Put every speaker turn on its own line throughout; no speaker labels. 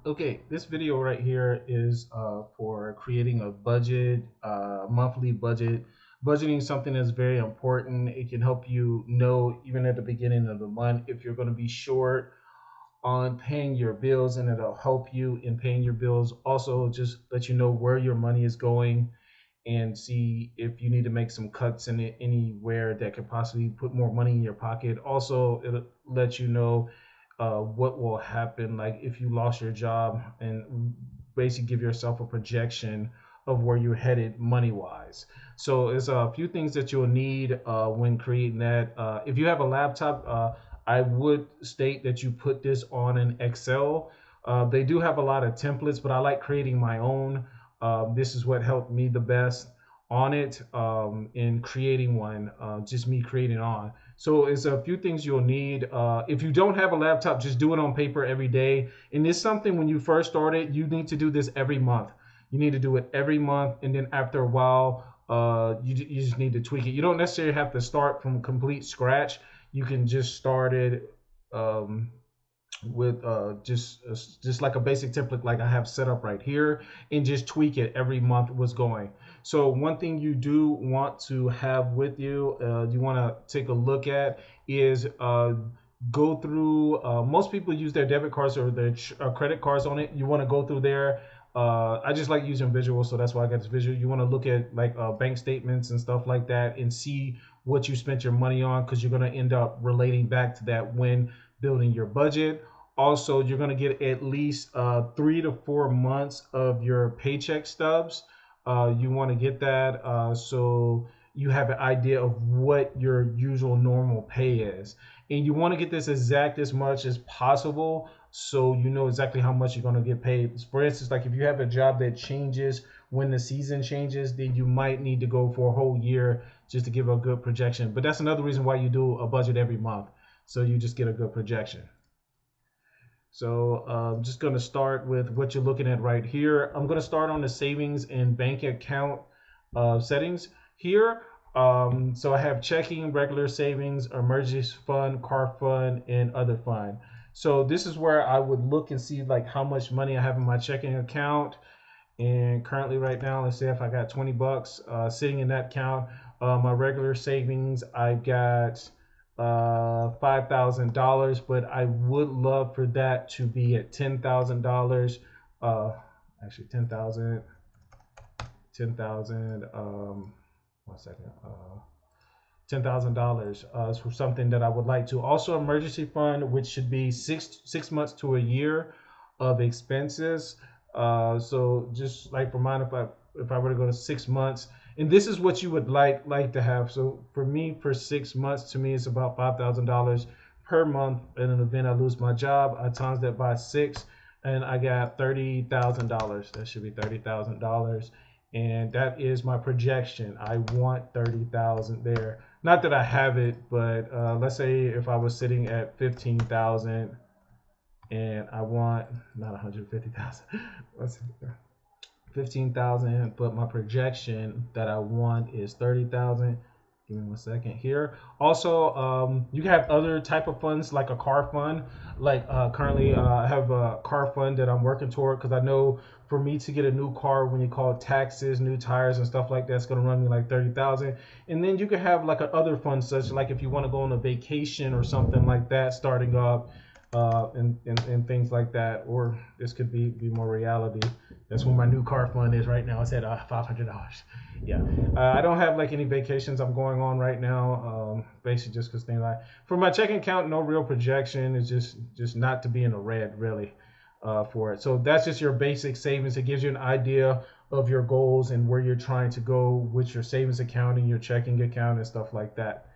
Okay, this video right here is for creating a budget, monthly budget. Budgeting is something that's very important. It can help you know, even at the beginning of the month, if you're going to be short on paying your bills, and it'll help you in paying your bills. Also, just let you know where your money is going and see if you need to make some cuts in it anywhere that could possibly put more money in your pocket. Also, it'll let you know what will happen, like if you lost your job, and basically give yourself a projection of where you're headed money wise. So there's a few things that you'll need when creating that. If you have a laptop, I would state that you put this on an Excel. They do have a lot of templates, but I like creating my own. This is what helped me the best on it, in creating one, just me creating on. So it's a few things you'll need. If you don't have a laptop, just do it on paper every day. And it's something when you first start it, you need to do this every month. You need to do it every month, and then after a while, you just need to tweak it. You don't necessarily have to start from complete scratch. You can just start it um, with just like a basic template like I have set up right here, and just tweak it every month what's going. So one thing you do want to have with you, you want to take a look at, is go through, most people use their debit cards or their credit cards on it. You want to go through there. I just like using visual, so that's why I got this visual. You want to look at like bank statements and stuff like that, and see what you spent your money on, because you're going to end up relating back to that when building your budget. Also, you're going to get at least 3 to 4 months of your paycheck stubs. You want to get that, so you have an idea of what your usual normal pay is. And you want to get this exact as much as possible, so you know exactly how much you're going to get paid. For instance, like if you have a job that changes when the season changes, then you might need to go for a whole year just to give a good projection. But that's another reason why you do a budget every month, so you just get a good projection. So I'm just going to start with what you're looking at right here. I'm going to start on the savings and bank account settings here. So I have checking, regular savings, emergency fund, car fund, and other fund. So this is where I would look and see like how much money I have in my checking account. And currently right now, let's say if I got 20 bucks sitting in that account, my regular savings, I've got $5,000, but I would love for that to be at $10,000. Uh, actually 10,000, 1 second. $10,000 is for something that I would like to. Also, emergency fund, which should be six months to a year of expenses. So just like for mine, if I were to go to 6 months, and this is what you would like to have. So for me, for 6 months, to me, it's about $5,000 per month. In an event I lose my job, I times that by six, and I got $30,000. That should be $30,000, and that is my projection. I want 30,000 there. Not that I have it, but let's say if I was sitting at 15,000 and I want not 150,000. Let's see, 15,000, but my projection that I want is 30,000. Give me 1 second here. Also, you can have other type of funds like a car fund. Like currently, I have a car fund that I'm working toward, because I know for me to get a new car, when you call taxes, new tires, and stuff like that, it's gonna run me like 30,000. And then you can have like a other fund, such like if you want to go on a vacation or something like that, starting up, and things like that. Or this could be more reality. That's where my new car fund is right now. It's at $500. Yeah, I don't have like any vacations I'm going on right now. Basically, just because things like for my checking account, no real projection. It's just not to be in the red really for it. So that's just your basic savings. It gives you an idea of your goals and where you're trying to go with your savings account and your checking account and stuff like that.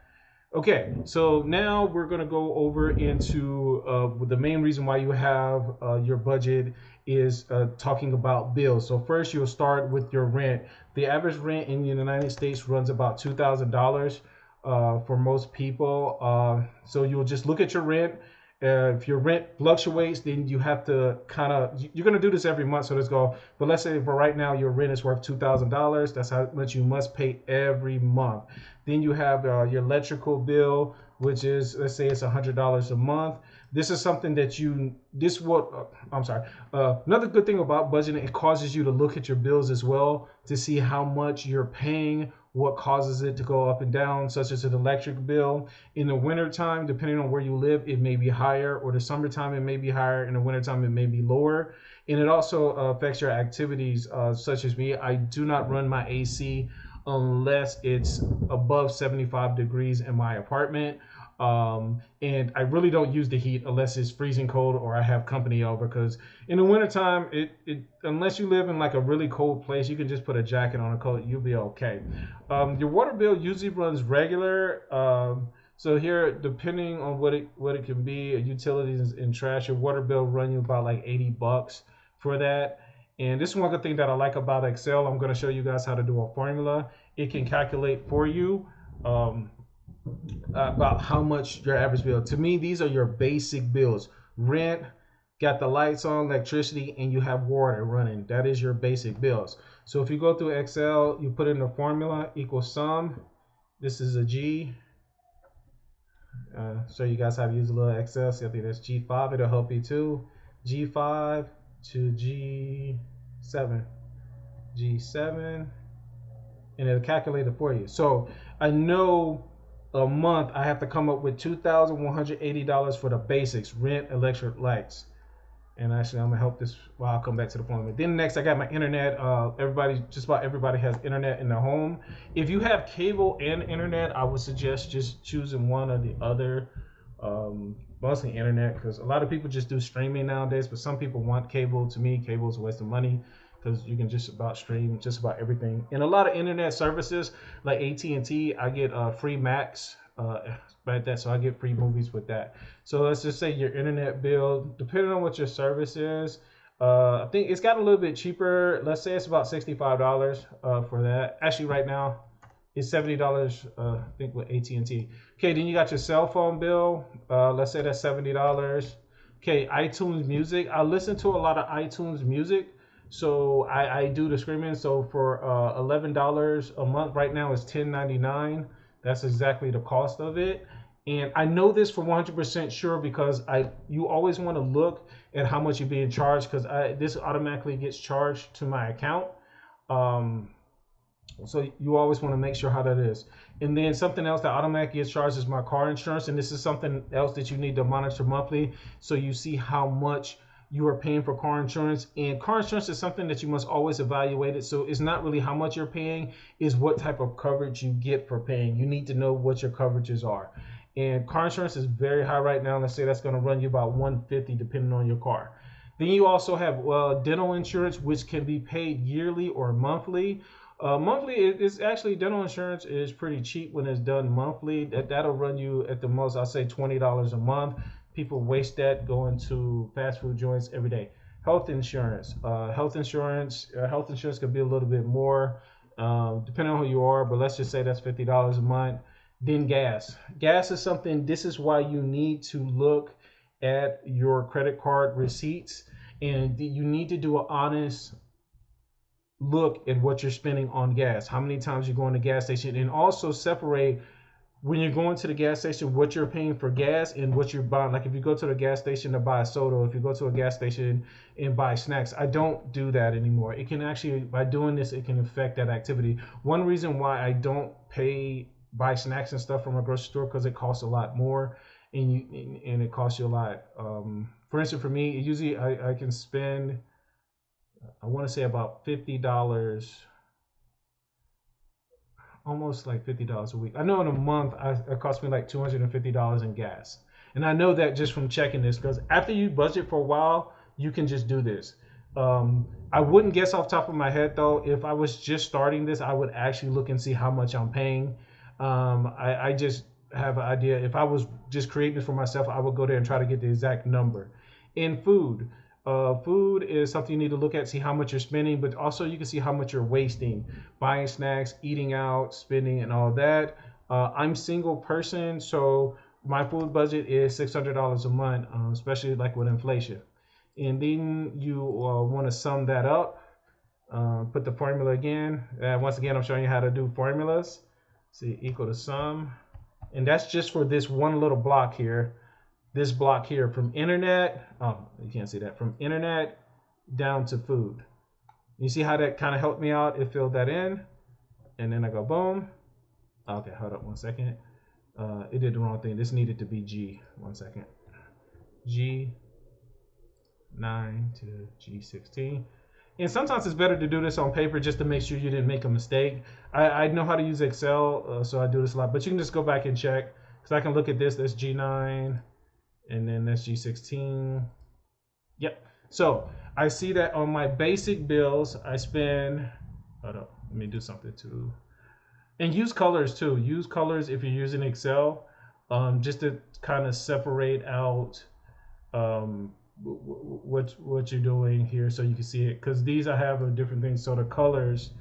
Okay, so now we're going to go over into the main reason why you have your budget is talking about bills. So first you'll start with your rent. The average rent in the United States runs about $2,000 for most people. So you'll just look at your rent, If your rent fluctuates, then you have to kind of, you're going to do this every month. So let's go. But let's say for right now, your rent is worth $2,000. That's how much you must pay every month. Then you have your electrical bill, which is, let's say it's $100 a month. This is something that I'm sorry. Another good thing about budgeting, it causes you to look at your bills as well to see how much you're paying, what causes it to go up and down, such as an electric bill. In the wintertime, depending on where you live, it may be higher, or the summertime, it may be higher. In the wintertime, it may be lower. And it also affects your activities, such as me. I do not run my AC unless it's above 75 degrees in my apartment. And I really don't use the heat unless it's freezing cold or I have company over, because in the wintertime, unless you live in like a really cold place, you can just put a jacket on a coat, you'll be okay. Your water bill usually runs regular. So here, depending on what it can be, utilities and trash, your water bill run you about like $80 for that. And this is one good thing that I like about Excel. I'm going to show you guys how to do a formula. It can calculate for you about how much your average bill. To me, these are your basic bills. Rent, got the lights on, electricity, and you have water running. That is your basic bills. So if you go through Excel, you put in the formula equals sum. This is a G. Show you guys how to use a little Excel. So I think that's G5. It'll help you too. G5 to G7. G7. And it'll calculate it for you. So I know a month I have to come up with $2,180 for the basics: rent, electric, lights. And actually, I'm gonna help this while I'll come back to the formula. Then next, I got my internet. Just about everybody has internet in their home. If you have cable and internet, I would suggest just choosing one or the other. Mostly internet, because a lot of people just do streaming nowadays, but some people want cable. To me, cable is a waste of money, because you can just about stream just about everything. And a lot of internet services like AT&T, I get free Max right that, so I get free movies with that. So let's just say your internet bill, depending on what your service is, I think it's gotten a little bit cheaper. Let's say it's about $65 for that. Actually, right now it's $70, I think, with AT&T. Okay, then you got your cell phone bill. Let's say that's $70. Okay, iTunes Music. I listen to a lot of iTunes Music. So I do the streaming. So for $11 a month right now is $10.99. That's exactly the cost of it. And I know this for 100% sure because you always want to look at how much you're being charged, because this automatically gets charged to my account. So you always want to make sure how that is. And then something else that automatically gets charged is my car insurance. And this is something else that you need to monitor monthly, so you see how much you are paying for car insurance. And car insurance is something that you must always evaluate it. So it's not really how much you're paying, is what type of coverage you get for paying. You need to know what your coverages are. And car insurance is very high right now. Let's say that's going to run you about $150 depending on your car. Then you also have dental insurance, which can be paid yearly or monthly. Monthly is actually, dental insurance is pretty cheap when it's done monthly. That'll run you at the most, I'll say $20 a month. People waste that going to fast food joints every day. Health insurance. Health insurance could be a little bit more, depending on who you are, but let's just say that's $50 a month. Then gas. Gas is something, this is why you need to look at your credit card receipts, and you need to do an honest look at what you're spending on gas. How many times you go in the gas station, and also separate when you're going to the gas station what you're paying for gas and what you're buying. Like if you go to the gas station to buy a soda, or if you go to a gas station and buy snacks. I don't do that anymore. It can actually, by doing this, it can affect that activity. One reason why I don't buy snacks and stuff from a grocery store, because it costs a lot more, and it costs you a lot. For instance, for me, usually I can spend, I want to say about $50, almost like $50 a week. I know in a month it costs me like $250 in gas. And I know that just from checking this, because after you budget for a while, you can just do this. I wouldn't guess off the top of my head though. If I was just starting this, I would actually look and see how much I'm paying. I just have an idea. If I was just creating this for myself, I would go there and try to get the exact number. In food, food is something you need to look at, see how much you're spending, but also you can see how much you're wasting, buying snacks, eating out, spending, and all that. I'm single person, so my food budget is $600 a month, especially like with inflation. And then you want to sum that up. Put the formula again. Once again, I'm showing you how to do formulas. See, equal to sum. And that's just for this one little block here. This block here from internet. Oh, you can't see that. From internet down to food. You see how that kind of helped me out? It filled that in. And then I go boom. Okay, hold up 1 second. It did the wrong thing. This needed to be G. 1 second. G9 to G16. And sometimes it's better to do this on paper just to make sure you didn't make a mistake. I know how to use Excel, so I do this a lot. But you can just go back and check. Because I can look at this. That's G9. And then that's G16. Yep. So I see that on my basic bills, I spend... Hold up. Let me do something too. And use colors too. Use colors if you're using Excel, just to kind of separate out what you're doing here, so you can see it. Because these I have are different things. So the colors,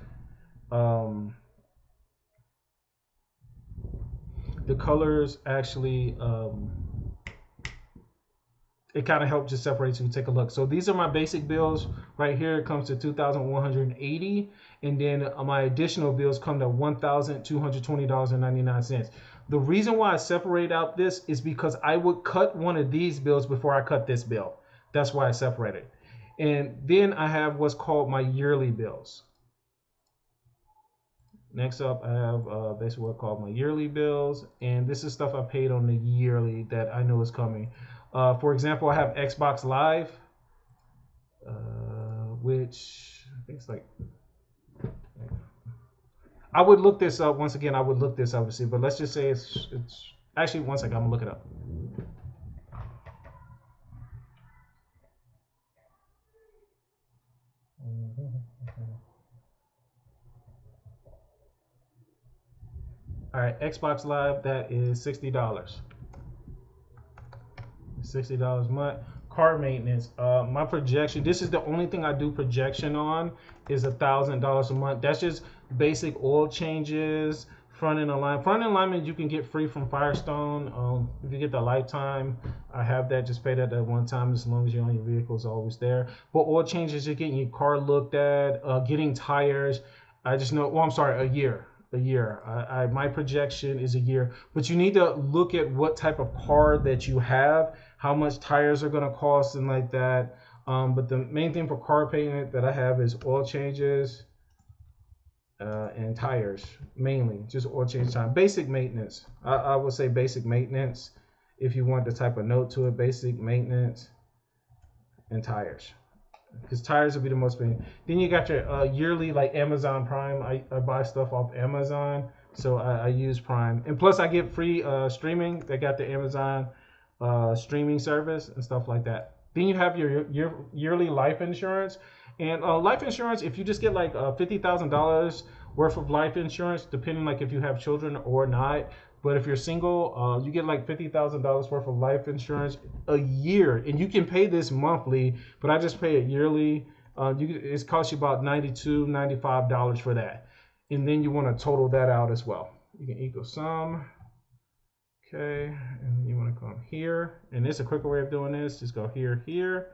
actually, it kind of helps just separate you. Take a look. So these are my basic bills right here. It comes to $2,180, and then my additional bills come to $1,220.99. The reason why I separate out this is because I would cut one of these bills before I cut this bill. That's why I separate it. And then I have what's called my yearly bills. Next up, I have basically what's called my yearly bills, and this is stuff I paid on the yearly that I know is coming. For example, I have Xbox Live, which I think it's like, I would look this up. Once again, I would look this up to see, but let's just say it's actually, one second, I'm gonna look it up. All right, Xbox Live, that is $60. $60 a month. Car maintenance, my projection, this is the only thing I do projection on, is $1,000 a month. That's just basic oil changes, front end alignment. Front end alignment you can get free from Firestone. If you get the lifetime, I have that. Just pay that at one time, as long as you own your vehicle is always there. But oil changes, you're getting your car looked at, getting tires. I just know, well, I'm sorry, a year. My projection is a year, but you need to look at what type of car that you have, how much tires are going to cost, and like that. But the main thing for car payment that I have is oil changes and tires, mainly just oil change time. Basic maintenance, I would say basic maintenance. If you want the type of note to it, basic maintenance and tires. Because tires will be the most pain. Then you got your yearly, like Amazon Prime. I buy stuff off Amazon, so I use Prime. And plus I get free streaming. They got the Amazon streaming service and stuff like that. Then you have your yearly life insurance. And life insurance, if you just get like $50,000 worth of life insurance, depending like if you have children or not. But if you're single, you get like $50,000 worth of life insurance a year, and you can pay this monthly, but I just pay it yearly. It costs you about $92, $95 for that, and then you want to total that out as well. You can equal sum. Okay, and you want to come here, and there's a quicker way of doing this. Just go here, here,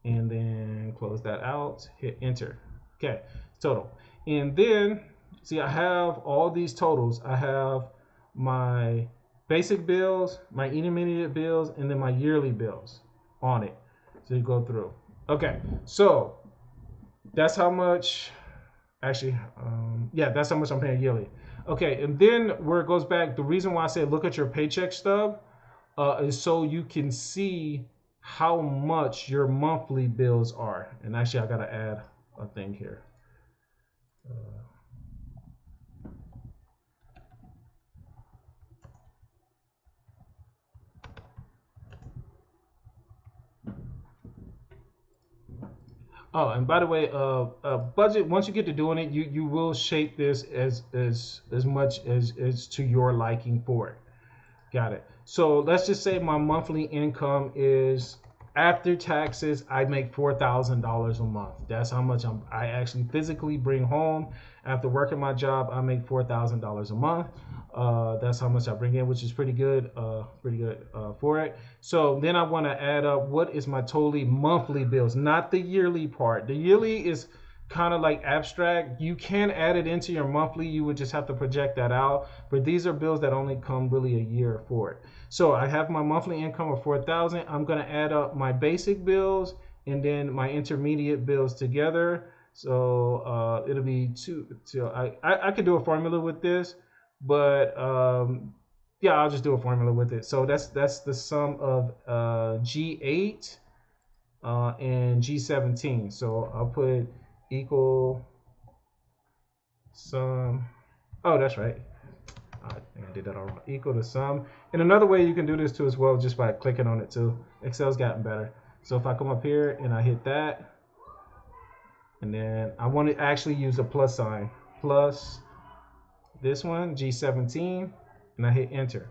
and then close that out. Hit enter. Okay, total, and then see I have all these totals. I have my basic bills, my intermediate bills, and then my yearly bills on it. So you go through. Okay, so that's how much, actually, yeah, that's how much I'm paying yearly. Okay, and then where it goes back, the reason why I say look at your paycheck stub is so you can see how much your monthly bills are. And actually, I gotta add a thing here. Oh, and by the way, budget. Once you get to doing it, you will shape this as much as to your liking for it. Got it. So let's just say my monthly income is After taxes, I make $4,000 a month. That's how much I actually physically bring home. After working my job, I make $4,000 a month. That's how much I bring in, which is pretty good. For it. So then I want to add up what is my totally monthly bills, not the yearly part. The yearly is kind of like abstract. You can add it into your monthly. You would just have to project that out. But these are bills that only come really a year for it. So I have my monthly income of 4,000. I'm going to add up my basic bills and then my intermediate bills together. So it'll be I could do a formula with this, but yeah, I'll just do a formula with it. So that's the sum of G8 and G17. So I'll put equal sum. Oh, that's right. I think I did that all wrong. Equal to sum. And another way you can do this too as well, just by clicking on it too. Excel's gotten better. So if I come up here and I hit that, and then I want to actually use a plus sign. Plus this one, G17, and I hit enter.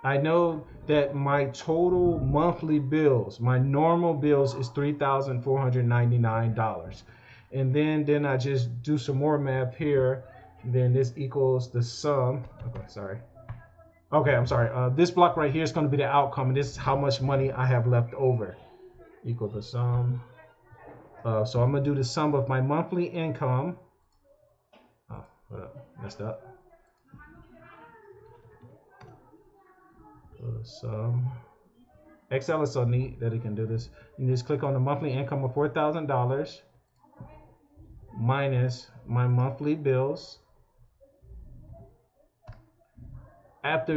I know that my total monthly bills, my normal bills is $3,499. And then I just do some more math here. Then this equals the sum. Okay, sorry. Okay, I'm sorry. This block right here is going to be the outcome, and this is how much money I have left over. Equal the sum. So I'm going to do the sum of my monthly income. Oh, hold up. Messed up. Sum. Excel is so neat that it can do this. You just click on the monthly income of $4,000 minus my monthly bills.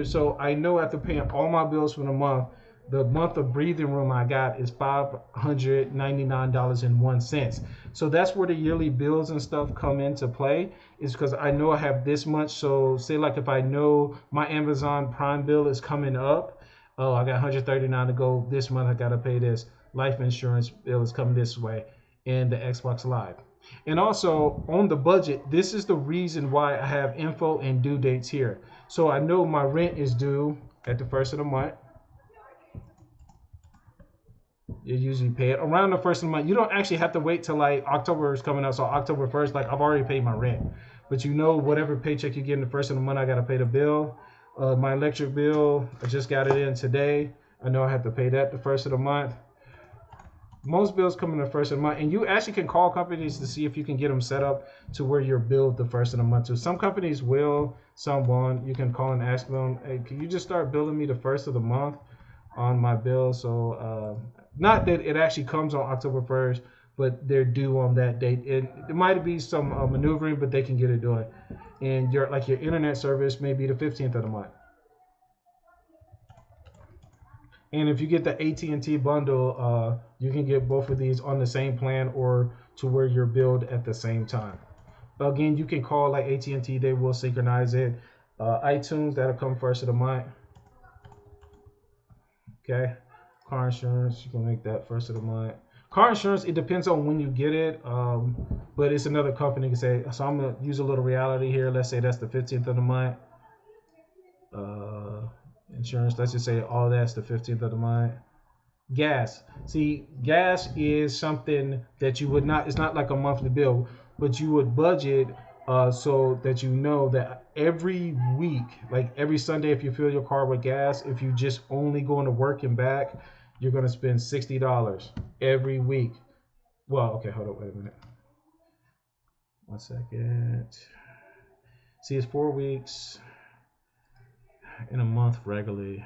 So I know after paying all my bills for the month of breathing room I got is $599.01. So that's where the yearly bills and stuff come into play, is because I know I have this much. So say like if I know my Amazon Prime bill is coming up, oh, I got $139 to go this month, I got to pay this. Life insurance bill is coming this way, and the Xbox Live. And also on the budget, this is the reason why I have info and due dates here. So I know my rent is due at the first of the month. You usually pay it around the first of the month. You don't actually have to wait till like October is coming up. So October 1st, like I've already paid my rent. But you know, whatever paycheck you get in the first of the month, I got to pay the bill. My electric bill, I just got it in today. I know I have to pay that the first of the month. Most bills come in the first of the month, and you actually can call companies to see if you can get them set up to where you're billed the first of the month too. Some companies will, some won't. You can call and ask them, hey, can you just start billing me the first of the month on my bill? So not that it actually comes on October 1st, but they're due on that date. It might be some maneuvering, but they can get it done. And your internet service may be the 15th of the month. And if you get the AT&T bundle, you can get both of these on the same plan or to where you're billed at the same time. Again, you can call like AT&T, they will synchronize it. iTunes, that'll come first of the month. Okay. Car insurance, you can make that first of the month. Car insurance, it depends on when you get it, but it's another company can say. So I'm going to use a little reality here. Let's say that's the 15th of the month. Insurance, let's just say all that's the 15th of the month. Gas. See, gas is something that you would not, it's not like a monthly bill, but you would budget so that you know that every week, like every Sunday, if you fill your car with gas, if you just only going to work and back, you're going to spend $60 every week. Well, okay, hold on, wait a minute. 1 second. See, it's 4 weeks in a month regularly.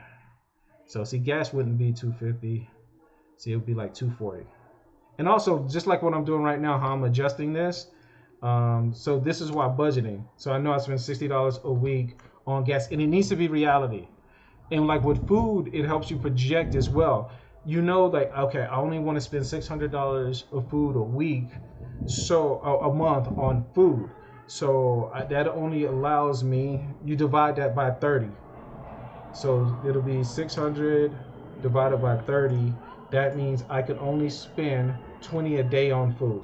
So see, gas wouldn't be $250. See, it would be like $240. And also, just like what I'm doing right now, how I'm adjusting this. So this is why budgeting. So I know I spend $60 a week on gas, and it needs to be reality. And like with food, it helps you project as well. You know, like, okay, I only want to spend $600 of food a week, so a month on food. So that only allows me, you divide that by 30. So it'll be 600 divided by 30. That means I can only spend $20 a day on food.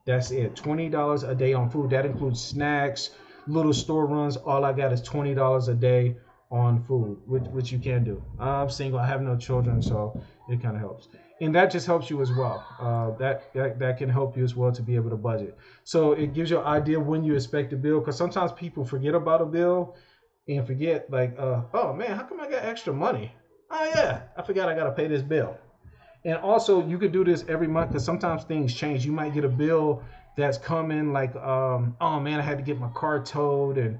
That's it. $20 a day on food. That includes snacks, little store runs. All I got is $20 a day on food, which you can do. I'm single, I have no children, so it kind of helps, and that just helps you as well. That can help you as well to be able to budget. So it gives you an idea when you expect a bill, because sometimes people forget about a bill and forget like, oh man, how come I got extra money? Oh yeah, I forgot I gotta pay this bill. And also, you could do this every month because sometimes things change. You might get a bill that's coming like, oh man, I had to get my car towed, and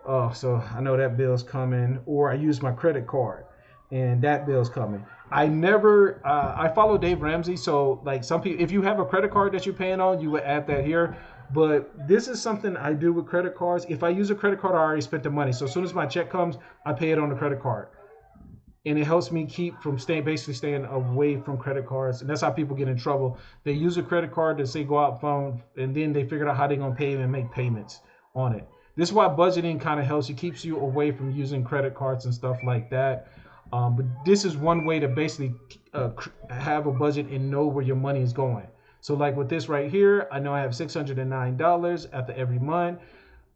oh, so I know that bill's coming. Or I use my credit card, and that bill's coming. I never, I follow Dave Ramsey, so like some people, if you have a credit card that you're paying on, you would add that here. But this is something I do with credit cards. If I use a credit card, I already spent the money. So as soon as my check comes, I pay it on the credit card, and it helps me keep from staying away from credit cards. And that's how people get in trouble. They use a credit card to say go out phone, and then they figure out how they're gonna pay and make payments on it. This is why budgeting kind of helps. It keeps you away from using credit cards and stuff like that. But this is one way to basically have a budget and know where your money is going. So like with this right here, I know I have $609 after every month.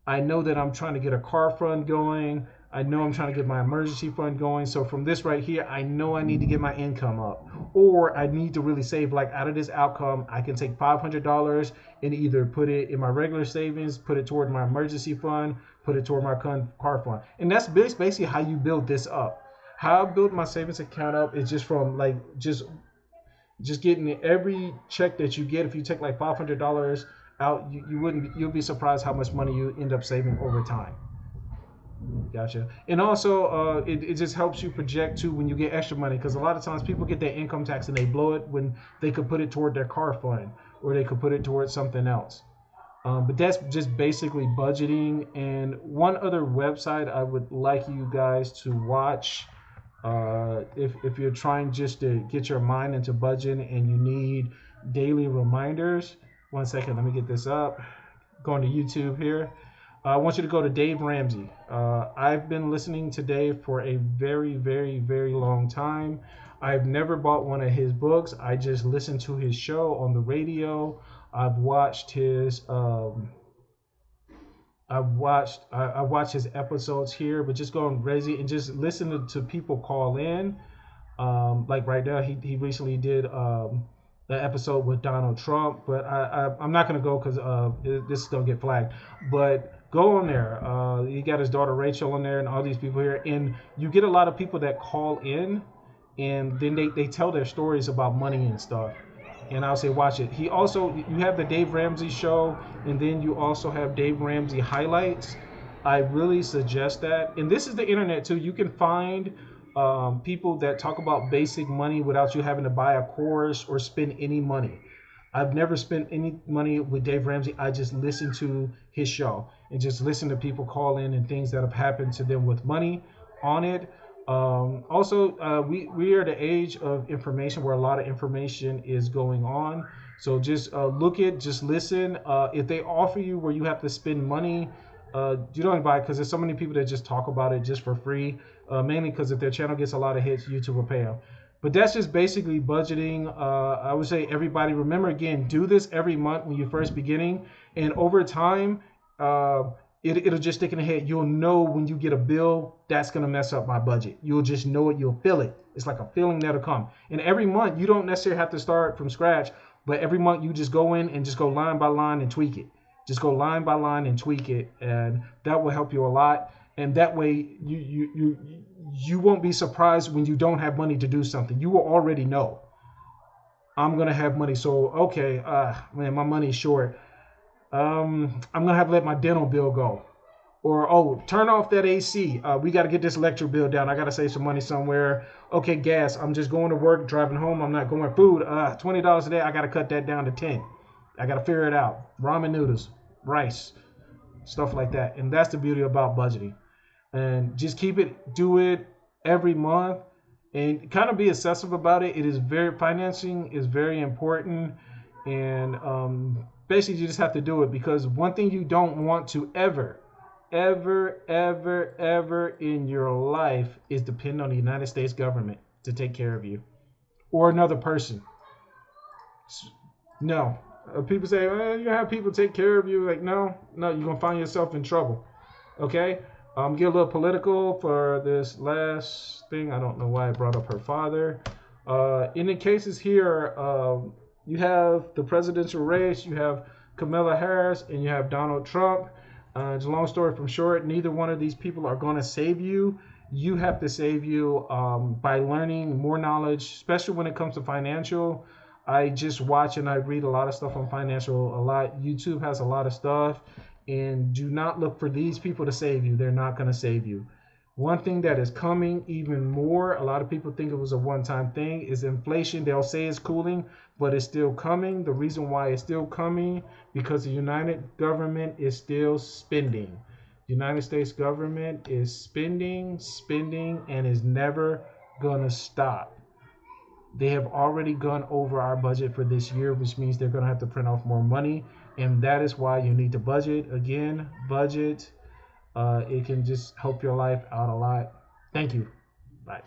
I know that I'm trying to get a car fund going. I know I'm trying to get my emergency fund going. So from this right here, I know I need to get my income up, or I need to really save. Like out of this outcome, I can take $500 and either put it in my regular savings, put it toward my emergency fund, put it toward my car fund. And that's basically how you build this up. How I built my savings account up is just from like just getting every check that you get. If you take like $500 out, you'll be surprised how much money you end up saving over time. Gotcha. And also, it just helps you project too when you get extra money, because a lot of times people get their income tax and they blow it when they could put it toward their car fund, or they could put it towards something else. But that's just basically budgeting. And one other website I would like you guys to watch, if you're trying just to get your mind into budgeting and you need daily reminders. One second, let me get this up. Going to YouTube here. I want you to go to Dave Ramsey. I've been listening to Dave for a very, very, very long time. I've never bought one of his books. I just listened to his show on the radio. I've watched his I watched his episodes here, but just going crazy and just listen to people call in. Like right now, he recently did the episode with Donald Trump, but I'm not gonna go because this is gonna get flagged. But go on there. He got his daughter Rachel on there and all these people here, and you get a lot of people that call in, and then they tell their stories about money and stuff. And I'll say watch it. He also, you have the Dave Ramsey show, and then you also have Dave Ramsey highlights. I really suggest that. And this is the internet too. You can find people that talk about basic money without you having to buy a course or spend any money. I've never spent any money with Dave Ramsey. I just listen to his show and just listen to people call in and things that have happened to them with money on it. Also, we are at the age of information where a lot of information is going on. So just just listen. If they offer you where you have to spend money, you don't buy it, because there's so many people that just talk about it just for free. Mainly because if their channel gets a lot of hits, YouTube will pay them. But that's just basically budgeting. I would say everybody, remember again, do this every month when you're first beginning. And over time, it'll just stick in the head. You'll know when you get a bill, that's going to mess up my budget. You'll just know it. You'll feel it. It's like a feeling that'll come. And every month, you don't necessarily have to start from scratch. But every month, you just go in and just go line by line and tweak it. Just go line by line and tweak it. And that will help you a lot. And that way, you won't be surprised when you don't have money to do something. You will already know, I'm going to have money. So, okay, man, my money's short. I'm going to have to let my dental bill go. Or, oh, turn off that AC. We got to get this electric bill down. I got to save some money somewhere. Okay, gas. I'm just going to work, driving home. I'm not going food. $20 a day. I got to cut that down to 10. I got to figure it out. Ramen noodles, rice, stuff like that. And that's the beauty about budgeting. And just do it every month, and kind of be obsessive about it. Financing is very important, and basically you just have to do it, because one thing you don't want to ever in your life is depend on the United States government to take care of you or another person. No. People say, well, you have people take care of you. Like, no, you're gonna find yourself in trouble. Okay. Get a little political for this last thing. I don't know why I brought up her father. In the cases here, you have the presidential race, you have Kamala Harris, and you have Donald Trump. It's a long story from short. Neither one of these people are going to save you. You have to save you by learning more knowledge, especially when it comes to financial. I just watch and I read a lot of stuff on financial a lot. YouTube has a lot of stuff, and do not look for these people to save you. They're not going to save you. One thing that is coming even more, a lot of people think it was a one-time thing, is inflation. They'll say it's cooling, but it's still coming. The reason why it's still coming, because the United government is still spending. The United States government is spending, and is never going to stop. They have already gone over our budget for this year, which means they're going to have to print off more money. And that is why you need to budget. Again, budget. It can just help your life out a lot. Thank you. Bye.